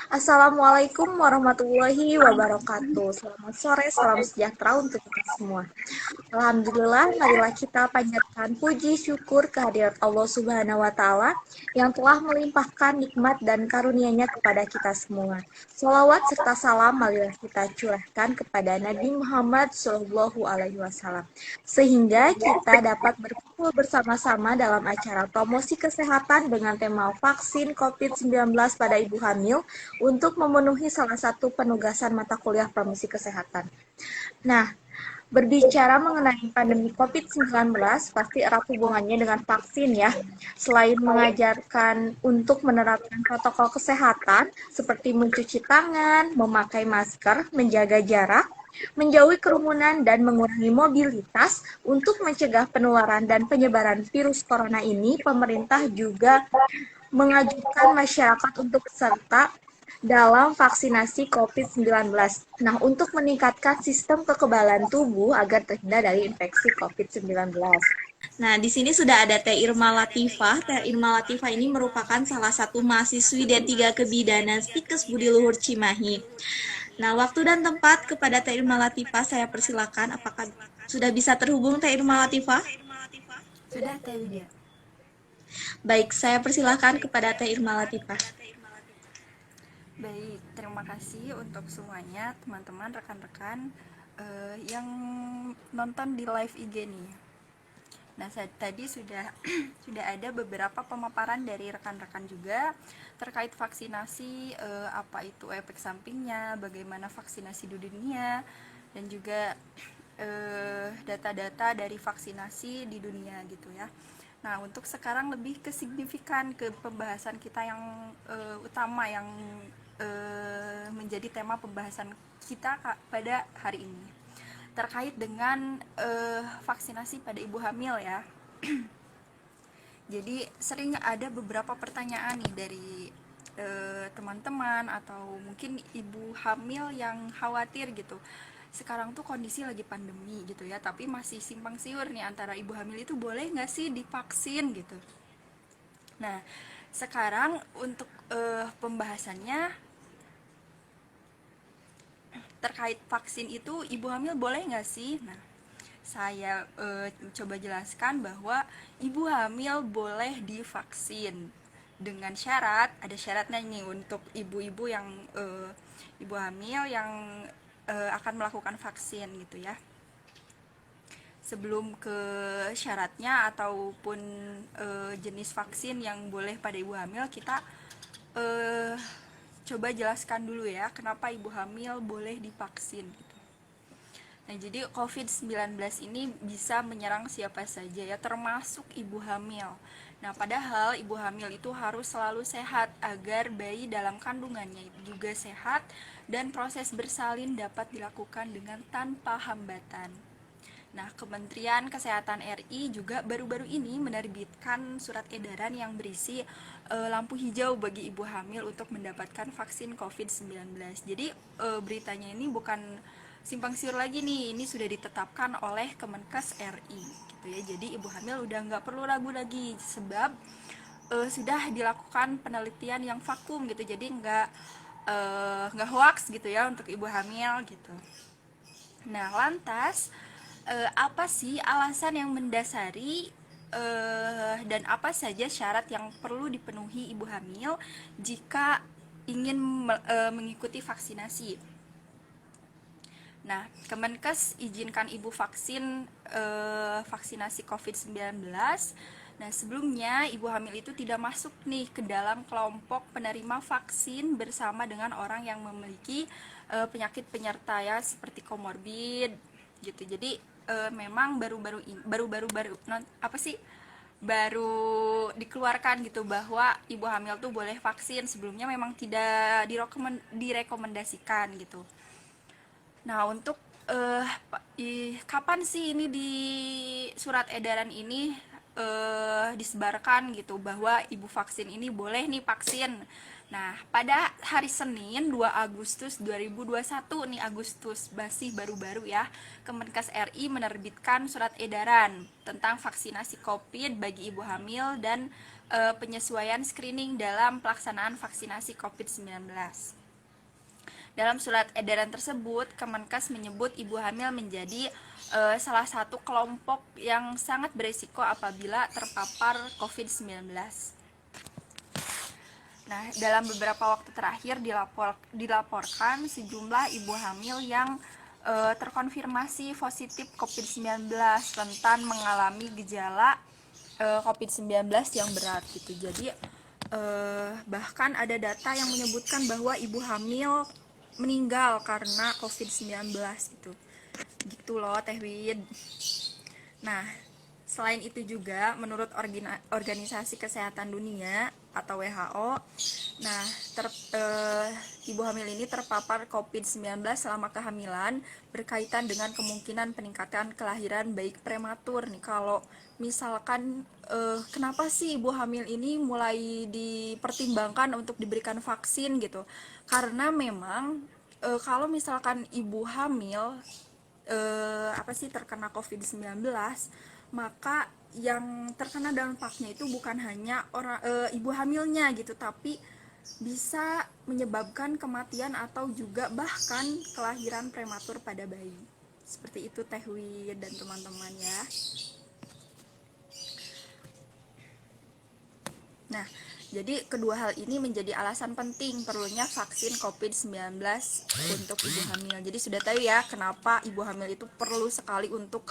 Assalamualaikum warahmatullahi wabarakatuh. Selamat sore, salam sejahtera untuk kita semua. Alhamdulillah, marilah kita panjatkan puji syukur kehadirat Allah Subhanahu wa Ta'ala yang telah melimpahkan nikmat dan karunia-Nya kepada kita semua. Salawat serta salam marilah kita curahkan kepada Nabi Muhammad Shallallahu Alaihi Wasallam, sehingga kita dapat berkumpul bersama-sama dalam acara promosi kesehatan dengan tema vaksin COVID-19 pada ibu hamil untuk memenuhi salah satu penugasan mata kuliah promosi kesehatan. Nah, berbicara mengenai pandemi COVID-19 pasti erat hubungannya dengan vaksin ya. Selain mengajarkan untuk menerapkan protokol kesehatan seperti mencuci tangan, memakai masker, menjaga jarak, menjauhi kerumunan, dan mengurangi mobilitas untuk mencegah penularan dan penyebaran virus corona ini, pemerintah juga mengajukan masyarakat untuk serta dalam vaksinasi COVID-19. Nah, untuk meningkatkan sistem kekebalan tubuh agar terhindar dari infeksi COVID-19. Nah, di sini sudah ada Teh Irma Latifah. Teh Irma Latifah ini merupakan salah satu mahasiswi D3 Kebidanan Stikes Budi Luhur Cimahi. Nah, waktu dan tempat kepada Teh Irma Latifah saya persilakan. Apakah sudah bisa terhubung Teh Irma Latifah? Sudah Teh Widya. Baik, saya persilakan kepada Teh Irma Latifah. Baik, terima kasih untuk semuanya teman-teman rekan-rekan yang nonton di live IG nih. Nah, tadi sudah sudah ada beberapa pemaparan dari rekan-rekan juga terkait vaksinasi, apa itu efek sampingnya, bagaimana vaksinasi di dunia, dan juga data-data dari vaksinasi di dunia gitu ya. Nah, untuk sekarang lebih ke signifikan ke pembahasan kita yang utama yang menjadi tema pembahasan kita pada hari ini terkait dengan vaksinasi pada ibu hamil ya. Jadi sering ada beberapa pertanyaan nih dari teman-teman atau mungkin ibu hamil yang khawatir gitu. Sekarang tuh kondisi lagi pandemi gitu ya, tapi masih simpang siur nih antara ibu hamil itu boleh nggak sih divaksin gitu. Nah, sekarang untuk pembahasannya terkait vaksin itu ibu hamil boleh nggak sih? Nah, saya coba jelaskan bahwa ibu hamil boleh divaksin dengan syarat, ada syaratnya nih untuk ibu-ibu yang ibu hamil yang akan melakukan vaksin gitu ya. Sebelum ke syaratnya ataupun jenis vaksin yang boleh pada ibu hamil, kita eh, coba jelaskan dulu ya kenapa ibu hamil boleh divaksin gitu. Nah, jadi COVID-19 ini bisa menyerang siapa saja ya, termasuk ibu hamil. Nah, padahal ibu hamil itu harus selalu sehat agar bayi dalam kandungannya juga sehat dan proses bersalin dapat dilakukan dengan tanpa hambatan. Nah, Kementerian Kesehatan RI juga baru-baru ini menerbitkan surat edaran yang berisi lampu hijau bagi ibu hamil untuk mendapatkan vaksin COVID-19. Jadi beritanya ini bukan simpang siur lagi nih, ini sudah ditetapkan oleh Kemenkes RI gitu ya. Jadi ibu hamil udah nggak perlu ragu lagi sebab sudah dilakukan penelitian yang vakum gitu. Jadi nggak hoax gitu ya untuk ibu hamil gitu. Nah, lantas apa sih alasan yang mendasari dan apa saja syarat yang perlu dipenuhi ibu hamil jika ingin mengikuti vaksinasi? Nah, Kemenkes izinkan ibu vaksin vaksinasi COVID-19. Nah, sebelumnya ibu hamil itu tidak masuk nih ke dalam kelompok penerima vaksin bersama dengan orang yang memiliki penyakit penyerta ya seperti komorbid gitu. Jadi memang baru dikeluarkan gitu bahwa ibu hamil tuh boleh vaksin. Sebelumnya memang tidak direkomendasikan gitu. Nah, untuk kapan sih ini di surat edaran ini disebarkan gitu bahwa ibu vaksin ini boleh nih vaksin. Nah, pada hari Senin 2 Agustus 2021 nih, Agustus masih baru-baru ya, Kemenkes RI menerbitkan surat edaran tentang vaksinasi COVID bagi ibu hamil dan penyesuaian screening dalam pelaksanaan vaksinasi COVID-19. Dalam surat edaran tersebut, Kemenkes menyebut ibu hamil menjadi salah satu kelompok yang sangat berisiko apabila terpapar COVID-19. Nah, dalam beberapa waktu terakhir dilaporkan sejumlah ibu hamil yang terkonfirmasi positif COVID-19 rentan mengalami gejala COVID-19 yang berat gitu. Jadi bahkan ada data yang menyebutkan bahwa ibu hamil meninggal karena COVID-19 gitu. Gitu loh Teh Wid. Nah, selain itu juga menurut Organisasi Kesehatan Dunia atau WHO, nah ibu hamil ini terpapar COVID-19 selama kehamilan berkaitan dengan kemungkinan peningkatan kelahiran baik prematur nih. Kalau misalkan kenapa sih ibu hamil ini mulai dipertimbangkan untuk diberikan vaksin gitu? Karena memang kalau misalkan ibu hamil terkena COVID-19, maka yang terkena dampaknya itu bukan hanya ibu hamilnya gitu, tapi bisa menyebabkan kematian atau juga bahkan kelahiran prematur pada bayi. Seperti itu Teh Wi dan teman-teman ya. Nah, jadi kedua hal ini menjadi alasan penting perlunya vaksin COVID-19 untuk ibu hamil. Jadi sudah tahu ya kenapa ibu hamil itu perlu sekali untuk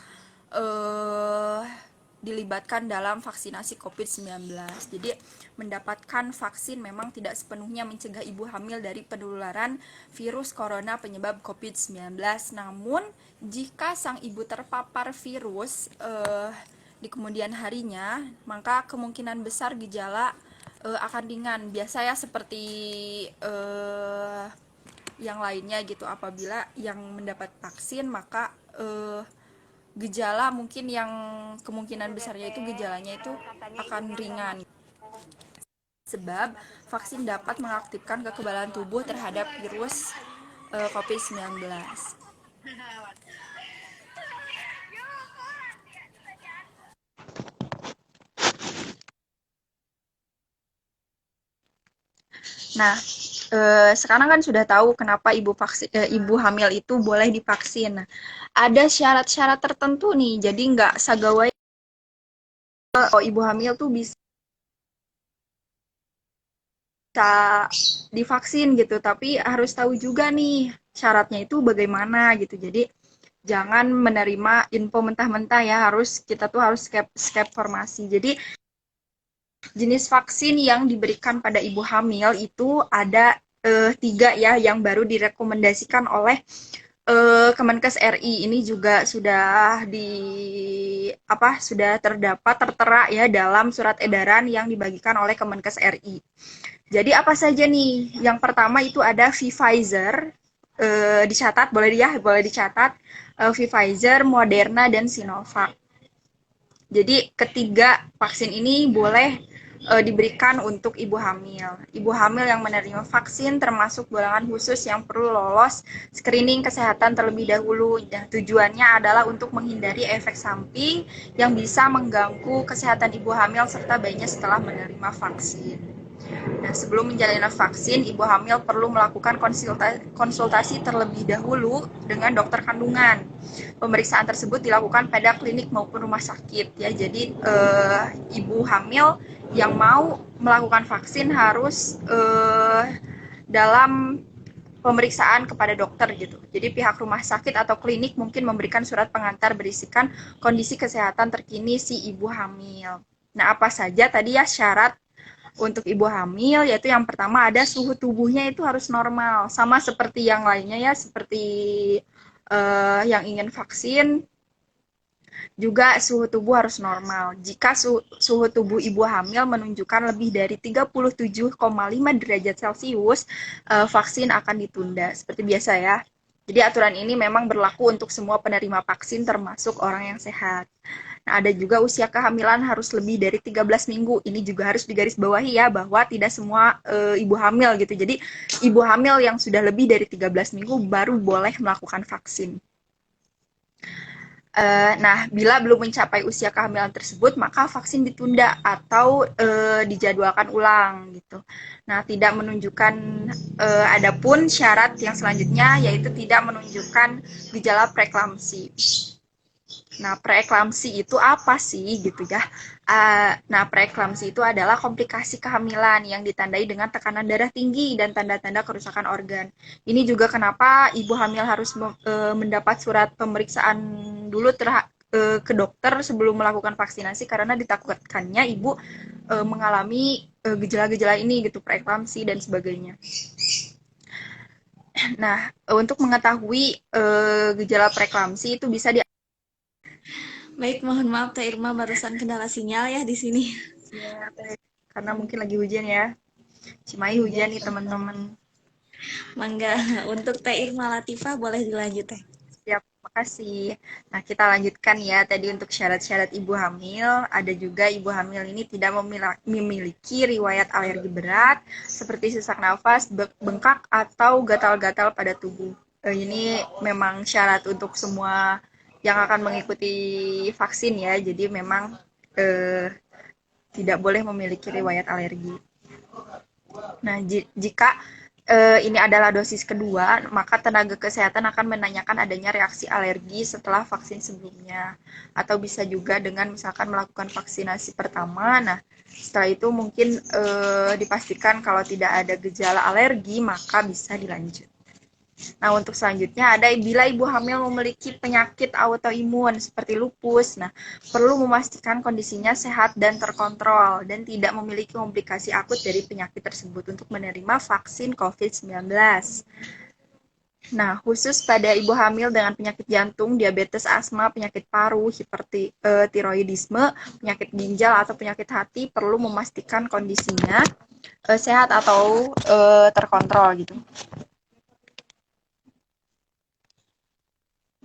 dilibatkan dalam vaksinasi COVID-19. Jadi mendapatkan vaksin memang tidak sepenuhnya mencegah ibu hamil dari penularan virus corona penyebab COVID-19. Namun jika sang ibu terpapar virus di kemudian harinya, maka kemungkinan besar gejala akan ringan. Biasanya seperti yang lainnya gitu. Apabila yang mendapat vaksin, maka gejala mungkin yang kemungkinan besarnya itu gejalanya itu akan ringan. Sebab vaksin dapat mengaktifkan kekebalan tubuh terhadap virus COVID-19. Nah, sekarang kan sudah tahu kenapa ibu hamil itu boleh divaksin. Nah, ada syarat-syarat tertentu nih, jadi nggak sagawai ibu hamil tuh bisa divaksin gitu, tapi harus tahu juga nih syaratnya itu bagaimana gitu. Jadi jangan menerima info mentah-mentah ya, kita tuh harus skep formasi. Jadi jenis vaksin yang diberikan pada ibu hamil itu ada 3 ya, yang baru direkomendasikan oleh Kemenkes RI. Ini juga sudah tertera ya dalam surat edaran yang dibagikan oleh Kemenkes RI. Jadi apa saja nih? Yang pertama itu ada Pfizer, dicatat, boleh dicatat, Pfizer, Moderna, dan Sinovac. Jadi ketiga vaksin ini boleh diberikan untuk ibu hamil. Ibu hamil yang menerima vaksin termasuk golongan khusus yang perlu lolos screening kesehatan terlebih dahulu. Dan tujuannya adalah untuk menghindari efek samping yang bisa mengganggu kesehatan ibu hamil serta bayinya setelah menerima vaksin. Nah, sebelum menjalani vaksin, ibu hamil perlu melakukan konsultasi terlebih dahulu dengan dokter kandungan. Pemeriksaan tersebut dilakukan pada klinik maupun rumah sakit ya. Jadi ibu hamil yang mau melakukan vaksin harus dalam pemeriksaan kepada dokter gitu. Jadi pihak rumah sakit atau klinik mungkin memberikan surat pengantar berisikan kondisi kesehatan terkini si ibu hamil. Nah, apa saja tadi ya syarat untuk ibu hamil, yaitu yang pertama ada suhu tubuhnya itu harus normal, sama seperti yang lainnya ya, seperti yang ingin vaksin, juga suhu tubuh harus normal. Jika suhu tubuh ibu hamil menunjukkan lebih dari 37,5 derajat Celcius, vaksin akan ditunda, seperti biasa ya. Jadi aturan ini memang berlaku untuk semua penerima vaksin termasuk orang yang sehat. Nah, ada juga usia kehamilan harus lebih dari 13 minggu. Ini juga harus digarisbawahi ya, bahwa tidak semua ibu hamil gitu. Jadi, ibu hamil yang sudah lebih dari 13 minggu baru boleh melakukan vaksin. Nah, bila belum mencapai usia kehamilan tersebut, maka vaksin ditunda atau dijadwalkan ulang gitu. Nah, tidak menunjukkan adapun syarat yang selanjutnya yaitu tidak menunjukkan gejala preeklamsi. Nah, preeklamsi itu apa sih gitu ya? Nah, preeklamsi itu adalah komplikasi kehamilan yang ditandai dengan tekanan darah tinggi dan tanda-tanda kerusakan organ. Ini juga kenapa ibu hamil harus mendapat surat pemeriksaan dulu ke dokter sebelum melakukan vaksinasi karena ditakutkannya ibu mengalami gejala-gejala ini gitu, preeklamsi dan sebagainya. Nah, untuk mengetahui gejala preeklamsi itu bisa Baik, mohon maaf Teh Irma barusan kendala sinyal ya di sini. ya, karena mungkin lagi hujan ya. Cimahi hujan nih teman-teman. Mangga, untuk Teh Irma Latifah boleh dilanjut Teh. Siap, makasih. Nah, kita lanjutkan ya. Tadi untuk syarat-syarat ibu hamil, ada juga ibu hamil ini tidak memiliki riwayat alergi berat seperti sesak nafas, bengkak atau gatal-gatal pada tubuh. Ini memang syarat untuk semua yang akan mengikuti vaksin ya. Jadi memang tidak boleh memiliki riwayat alergi. Nah, jika ini adalah dosis kedua, maka tenaga kesehatan akan menanyakan adanya reaksi alergi setelah vaksin sebelumnya. Atau bisa juga dengan misalkan melakukan vaksinasi pertama. Nah, setelah itu mungkin dipastikan kalau tidak ada gejala alergi, maka bisa dilanjut. Nah, untuk selanjutnya ada bila ibu hamil memiliki penyakit autoimun seperti lupus. Nah, perlu memastikan kondisinya sehat dan terkontrol dan tidak memiliki komplikasi akut dari penyakit tersebut untuk menerima vaksin COVID-19. Nah, khusus pada ibu hamil dengan penyakit jantung, diabetes, asma, penyakit paru, hipertiroidisme, penyakit ginjal, atau penyakit hati, perlu memastikan kondisinya sehat atau terkontrol gitu.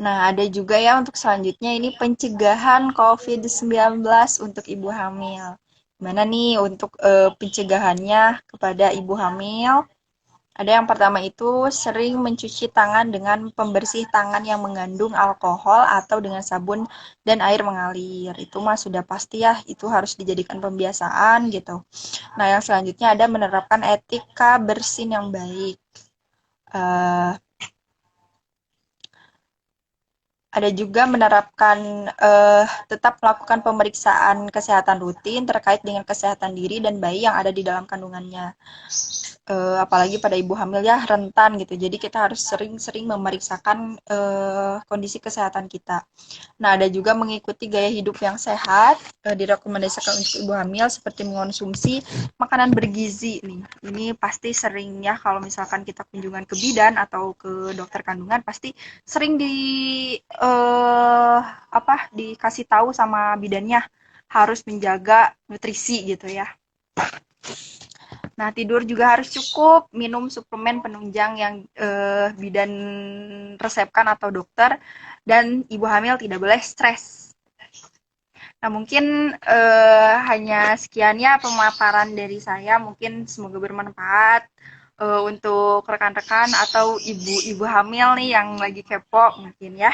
Nah, ada juga ya untuk selanjutnya ini pencegahan COVID-19 untuk ibu hamil. Gimana nih untuk pencegahannya kepada ibu hamil? Ada yang pertama itu sering mencuci tangan dengan pembersih tangan yang mengandung alkohol atau dengan sabun dan air mengalir. Itu mah sudah pasti ya, itu harus dijadikan pembiasaan gitu. Nah, yang selanjutnya ada menerapkan etika bersin yang baik. Uh, Ada juga menerapkan tetap melakukan pemeriksaan kesehatan rutin terkait dengan kesehatan diri dan bayi yang ada di dalam kandungannya. Apalagi pada ibu hamil ya rentan gitu. Jadi kita harus sering-sering memeriksakan kondisi kesehatan kita. Nah, ada juga mengikuti gaya hidup yang sehat, direkomendasikan untuk ibu hamil seperti mengonsumsi makanan bergizi nih. Ini pasti sering ya kalau misalkan kita kunjungan ke bidan atau ke dokter kandungan pasti sering dikasih tahu sama bidannya harus menjaga nutrisi gitu ya. Nah, tidur juga harus cukup, minum suplemen penunjang yang bidan resepkan atau dokter, dan ibu hamil tidak boleh stres. Nah, mungkin hanya sekian ya pemaparan dari saya, mungkin semoga bermanfaat untuk rekan-rekan atau ibu-ibu hamil nih yang lagi kepo mungkin ya.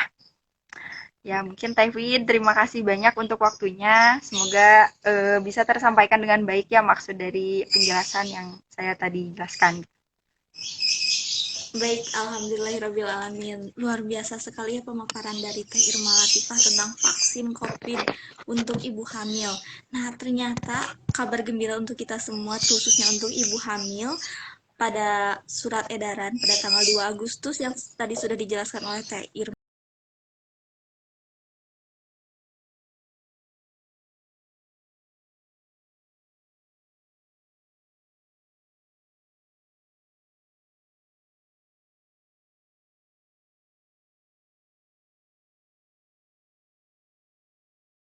Ya, mungkin Tevin, terima kasih banyak untuk waktunya. Semoga bisa tersampaikan dengan baik ya maksud dari penjelasan yang saya tadi jelaskan. Baik, alhamdulillahirrabbilalamin. Luar biasa sekali ya pemaparan dari Teh Irma Latifah tentang vaksin COVID untuk ibu hamil. Nah, ternyata kabar gembira untuk kita semua, khususnya untuk ibu hamil, pada surat edaran pada tanggal 2 Agustus yang tadi sudah dijelaskan oleh Teh Irma